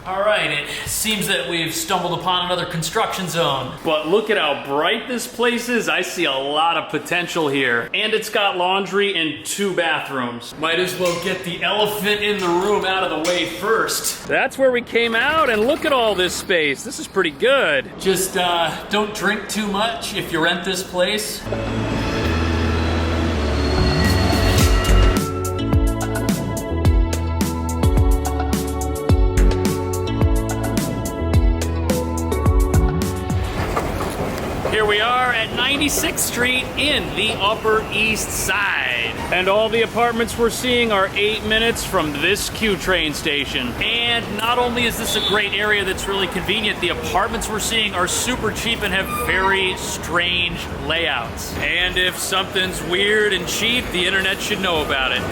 All right, it seems that we've stumbled upon another construction zone. But look at how bright this place is. I see a lot of potential here. And it's got laundry and 2 bathrooms. Might as well get the elephant in the room out of the way first. That's where we came out, and look at all this space. This is pretty good. Just don't drink too much if you rent this place. Here we are at 96th Street in the Upper East Side. And all the apartments we're seeing are 8 minutes from this Q train station. And not only is this a great area that's really convenient, the apartments we're seeing are super cheap and have very strange layouts. And if something's weird and cheap, the internet should know about it.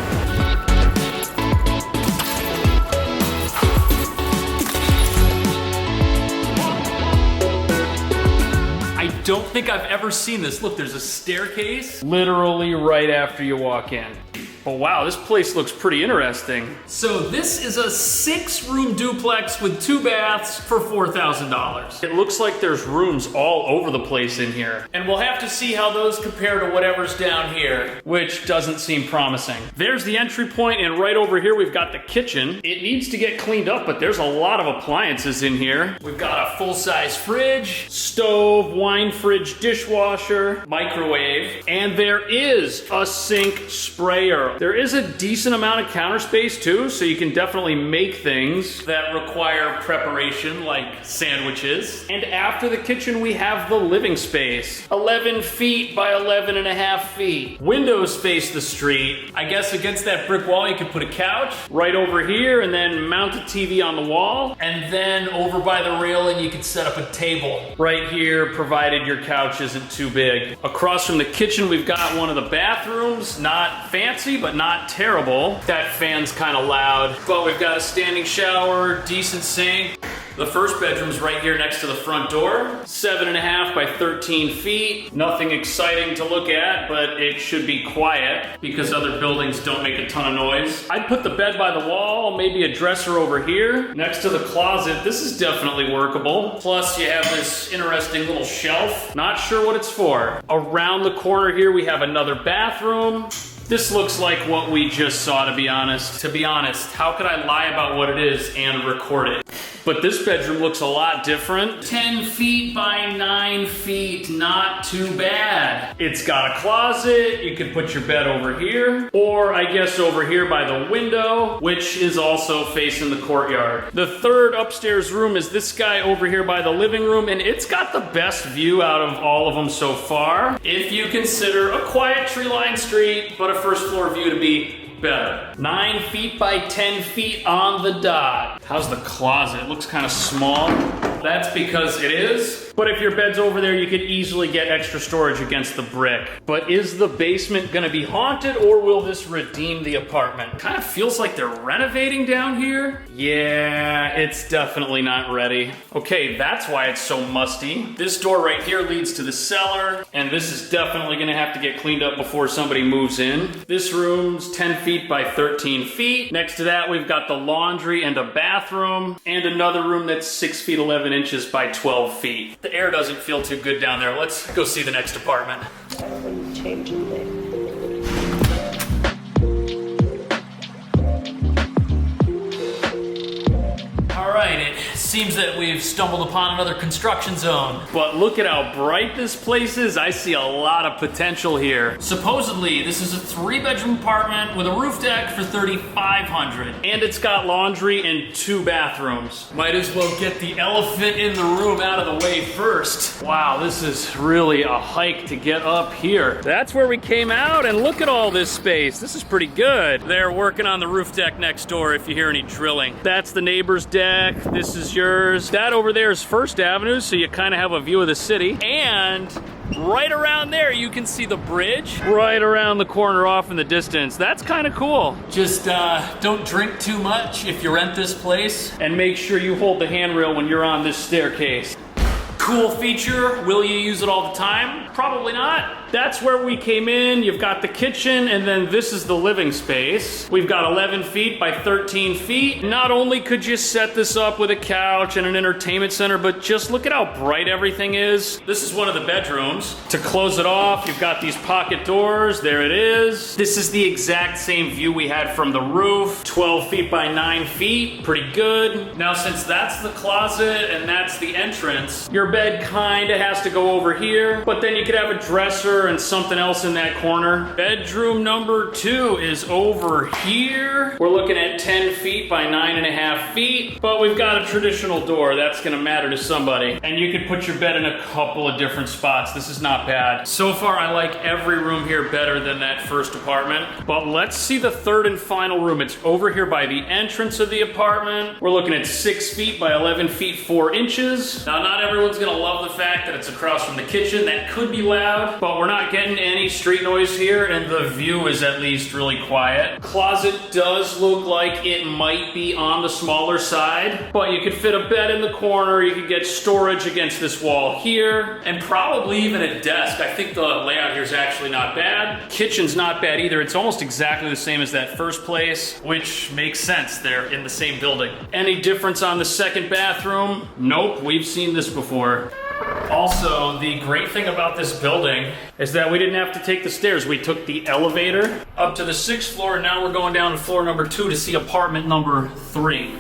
I don't think I've ever seen this. Look, there's a staircase. Literally right after you walk in. But wow, this place looks pretty interesting. So this is a 6-room duplex with 2 baths for $4,000. It looks like there's rooms all over the place in here. And we'll have to see how those compare to whatever's down here. Which doesn't seem promising. There's the entry point, and right over here we've got the kitchen. It needs to get cleaned up, but there's a lot of appliances in here. We've got a full-size fridge, Stove, wine fridge, dishwasher, microwave, and there is a sink sprayer. There is a decent amount of counter space too, so you can definitely make things that require preparation, like sandwiches. And after the kitchen, we have the living space. 11 feet by 11 and a half feet. Windows face the street. I guess against that brick wall, you could put a couch. Right over here, and then mount a TV on the wall. And then over by the railing, you could set up a table. Right here, provided your couch isn't too big. Across from the kitchen, we've got one of the bathrooms. Not fancy, but not terrible. That fan's kind of loud. But we've got a standing shower, decent sink. The first bedroom's right here next to the front door. 7.5 by 13 feet. Nothing exciting to look at, but it should be quiet because other buildings don't make a ton of noise. I'd put the bed by the wall, maybe a dresser over here. Next to the closet, this is definitely workable. Plus you have this interesting little shelf. Not sure what it's for. Around the corner here, we have another bathroom. This looks like what we just saw, to be honest. To be honest, how could I lie about what it is and record it? But this bedroom looks a lot different. 10 feet by 9 feet, not too bad. It's got a closet, you could put your bed over here, or I guess over here by the window, which is also facing the courtyard. The third upstairs room is this guy over here by the living room, and it's got the best view out of all of them so far. If you consider a quiet tree-lined street, but a first floor view to be better. 9 feet by 10 feet on the dot. How's the closet? It looks kind of small. That's because it is. But if your bed's over there, you could easily get extra storage against the brick. But is the basement gonna be haunted, or will this redeem the apartment? Kind of feels like they're renovating down here. Yeah, it's definitely not ready. Okay, that's why it's so musty. This door right here leads to the cellar, and this is definitely gonna have to get cleaned up before somebody moves in. This room's 10 feet by 13 feet. Next to that, we've got the laundry and a bathroom, and another room that's 6 feet 11 inches by 12 feet. The air doesn't feel too good down there. Let's go see the next apartment. I wouldn't change a thing. All right, it seems that we've stumbled upon another construction zone. But look at how bright this place is. I see a lot of potential here. Supposedly, this is a 3-bedroom apartment with a roof deck for $3,500. And it's got laundry and 2 bathrooms. Might as well get the elephant in the room out of the way first. Wow, this is really a hike to get up here. That's where we came out, and look at all this space. This is pretty good. They're working on the roof deck next door if you hear any drilling. That's the neighbor's deck. This is yours. That over there is First Avenue, so you kind of have a view of the city. And right around there, you can see the bridge. Right around the corner off in the distance. That's kind of cool. Just don't drink too much if you rent this place. And make sure you hold the handrail when you're on this staircase. Cool feature. Will you use it all the time? Probably not. That's where we came in. You've got the kitchen, and then this is the living space. We've got 11 feet by 13 feet. Not only could you set this up with a couch and an entertainment center, but just look at how bright everything is. This is one of the bedrooms. To close it off, you've got these pocket doors. There it is. This is the exact same view we had from the roof. 12 feet by 9 feet. Pretty good. Now, since that's the closet and that's the entrance, your bed kind of has to go over here, but then you could have a dresser and something else in that corner. Bedroom number 2 is over here. We're looking at 10 feet by 9.5 feet, but we've got a traditional door. That's gonna matter to somebody. And you could put your bed in a couple of different spots. This is not bad. So far, I like every room here better than that first apartment, but let's see the third and final room. It's over here by the entrance of the apartment. We're looking at 6 feet by 11 feet 4 inches. Now, not everyone's gonna love the fact that it's across from the kitchen. That could be loud, but we're not getting any street noise here, and the view is at least really quiet. Closet does look like it might be on the smaller side, but you could fit a bed in the corner. You could get storage against this wall here, and probably even a desk. I think the layout here is actually not bad. Kitchen's not bad either. It's almost exactly the same as that first place, which makes sense. They're in the same building. Any difference on the second bathroom? Nope, we've seen this before. Also, the great thing about this building is that we didn't have to take the stairs. We took the elevator up to the 6th floor, and now we're going down to floor number 2 to see apartment number 3.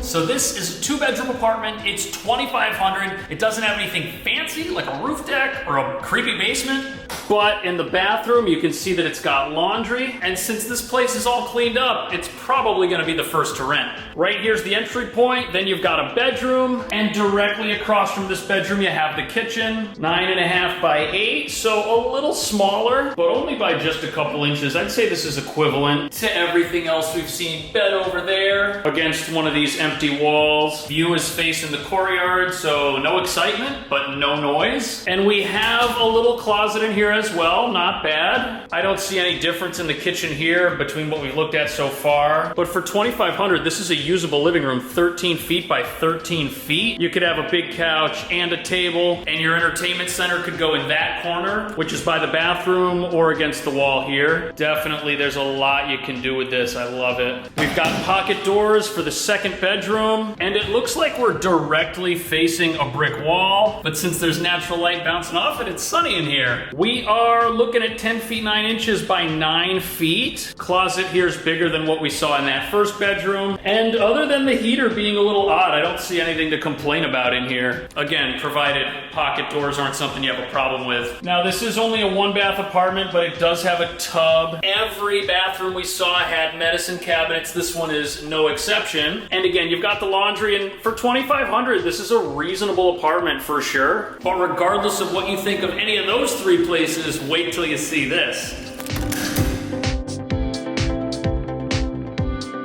So this is a 2-bedroom apartment. It's $2,500. It doesn't have anything fancy like a roof deck or a creepy basement. But in the bathroom, you can see that it's got laundry. And since this place is all cleaned up, it's probably gonna be the first to rent. Right here's the entry point. Then you've got a bedroom. And directly across from this bedroom, you have the kitchen. 9.5 by 8, so a little smaller, but only by just a couple inches. I'd say this is equivalent to everything else we've seen. Bed over there against one of these empty walls. View is facing the courtyard, so no excitement, but no noise. And we have a little closet in here as well, not bad. I don't see any difference in the kitchen here between what we've looked at so far. But for $2,500, this is a usable living room, 13 feet by 13 feet. You could have a big couch and a table, and your entertainment center could go in that corner, which is by the bathroom or against the wall here. Definitely, there's a lot you can do with this. I love it. We've got pocket doors for the second bedroom, and it looks like we're directly facing a brick wall, but since there's natural light bouncing off it, it's sunny in here. We are looking at 10 feet 9 inches by 9 feet. Closet here is bigger than what we saw in that first bedroom. And other than the heater being a little odd, I don't see anything to complain about in here. Again, provided pocket doors aren't something you have a problem with. Now, this is only a 1-bath apartment, but it does have a tub. Every bathroom we saw had medicine cabinets. This one is no exception. And again, you've got the laundry, and for $2,500, this is a reasonable apartment for sure. But regardless of what you think of any of those 3 places, wait till you see this.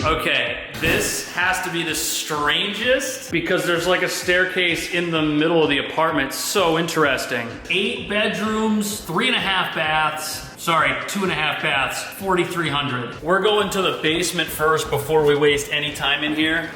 Okay, this has to be the strangest because there's like a staircase in the middle of the apartment. So interesting. 8 bedrooms, 3.5 baths. Sorry, 2.5 baths, $4,300. We're going to the basement first before we waste any time in here.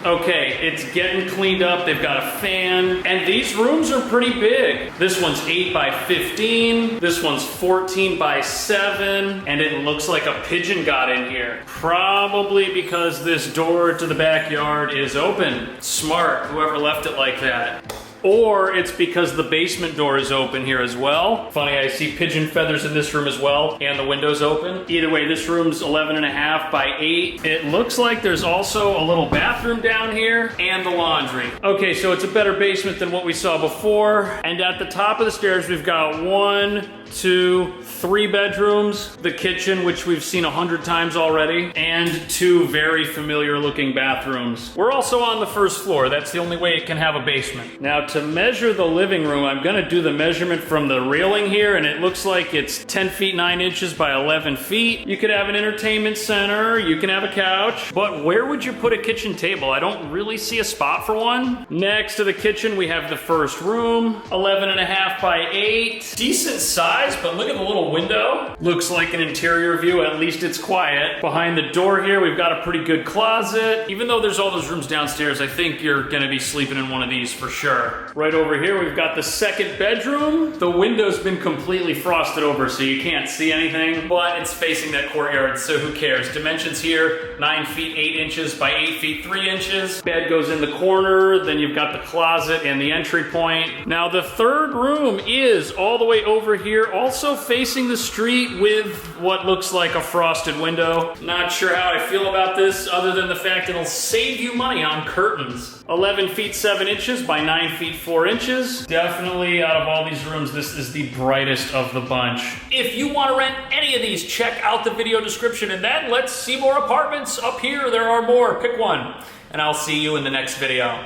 Okay, it's getting cleaned up. They've got a fan, and these rooms are pretty big. This one's 8 by 15. This one's 14 by 7, and it looks like a pigeon got in here. Probably because this door to the backyard is open. Smart, whoever left it like that. Or it's because the basement door is open here as well. Funny, I see pigeon feathers in this room as well, and the window's open. Either way, this room's 11.5 by 8. It looks like there's also a little bathroom down here and the laundry. Okay, so it's a better basement than what we saw before. And at the top of the stairs, we've got 1, 2, 3 bedrooms, the kitchen, which we've seen 100 times already, and 2 very familiar looking bathrooms. We're also on the first floor. That's the only way it can have a basement. Now, to measure the living room, I'm gonna do the measurement from the railing here, and it looks like it's 10 feet 9 inches by 11 feet. You could have an entertainment center, you can have a couch, but where would you put a kitchen table? I don't really see a spot for one. Next to the kitchen, we have the first room, 11.5 by 8. Decent size. size, but look at the little window. Looks like an interior view, at least it's quiet. Behind the door here, we've got a pretty good closet. Even though there's all those rooms downstairs, I think you're gonna be sleeping in one of these for sure. Right over here, we've got the second bedroom. The window's been completely frosted over, so you can't see anything, but it's facing that courtyard, so who cares? Dimensions here, 9 feet 8 inches by 8 feet 3 inches. Bed goes in the corner, then you've got the closet and the entry point. Now the third room is all the way over here, also facing the street with what looks like a frosted window. Not sure how I feel about this, other than the fact it'll save you money on curtains. 11 feet 7 inches by 9 feet 4 inches. Definitely out of all these rooms, this is the brightest of the bunch. If you want to rent any of these, check out the video description, and then let's see more apartments up here. There are more. Pick one, and I'll see you in the next video.